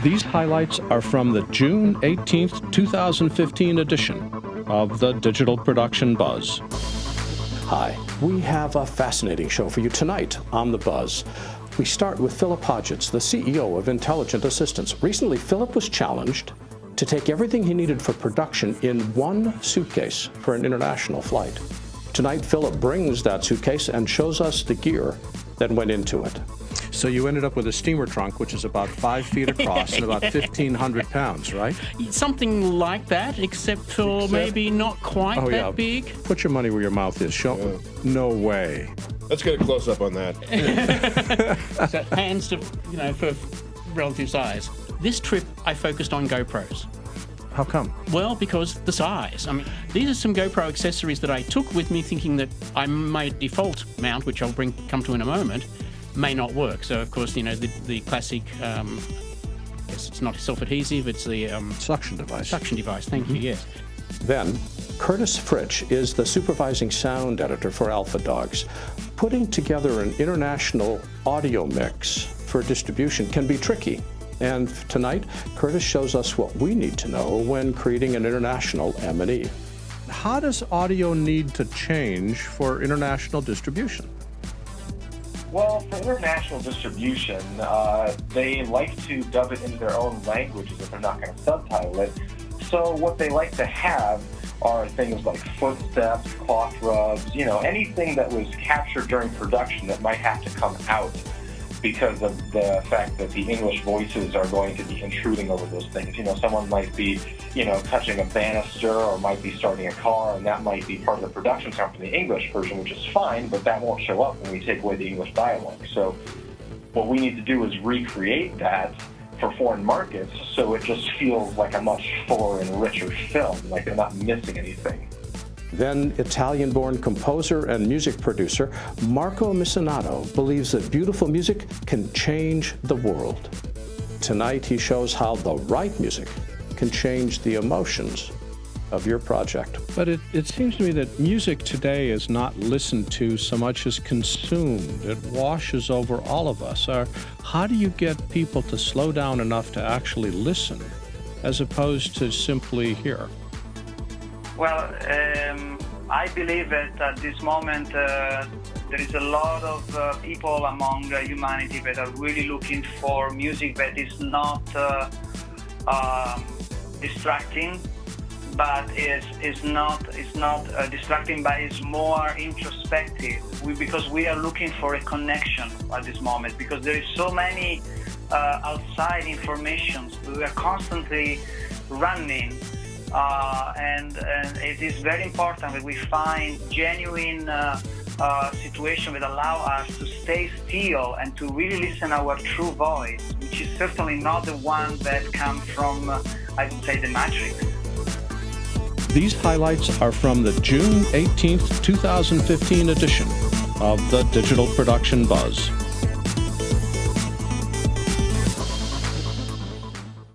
These highlights are from the June 18th, 2015 edition of the Digital Production Buzz. Hi, we have a fascinating show for you tonight on the Buzz. We start with Philip Hodgetts, the CEO of Intelligent Assistants. Recently, Philip was challenged to take everything he needed for production in one suitcase for an international flight. Tonight, Philip brings that suitcase and shows us the gear that went into it. So you ended up with a steamer trunk, which is about 5 feet across and about 1,500 pounds, right? Something like that, except maybe not quite that big. Put your money where your mouth is. Show. No way. Let's get a close-up on that. So hands to, for relative size. This trip, I focused on GoPros. How come? Well, because the size. I mean, these are some GoPro accessories that I took with me thinking that my default mount, which I'll come to in a moment, may not work. So, of course, the classic, yes, it's not self-adhesive, it's the... suction device. Suction device, thank you, yes. Then, Curtis Fritch is the supervising sound editor for Alpha Dogs. Putting together an international audio mix for distribution can be tricky. And tonight, Curtis shows us what we need to know when creating an international M&E. How does audio need to change for international distribution? Well, for international distribution, they like to dub it into their own languages if they're not going to subtitle it. So what they like to have are things like footsteps, cloth rubs, anything that was captured during production that might have to come out because of the fact that the English voices are going to be intruding over those things. Someone might be, touching a banister or might be starting a car, and that might be part of the production sound from the English version, which is fine, but that won't show up when we take away the English dialogue. So what we need to do is recreate that for foreign markets so it just feels like a much fuller and richer film, like they're not missing anything. Then Italian-born composer and music producer Marco Misinato believes that beautiful music can change the world. Tonight he shows how the right music can change the emotions of your project. But it seems to me that music today is not listened to so much as consumed. It washes over all of us. How do you get people to slow down enough to actually listen as opposed to simply hear? Well, I believe that at this moment there is a lot of people among humanity that are really looking for music that is not distracting, but is not distracting, but is more introspective. Because we are looking for a connection at this moment, because there is so many outside informations. We are constantly running. And it is very important that we find genuine situations that allow us to stay still and to really listen our true voice, which is certainly not the one that comes from, I would say, the matrix. These highlights are from the June 18th, 2015 edition of the Digital Production Buzz.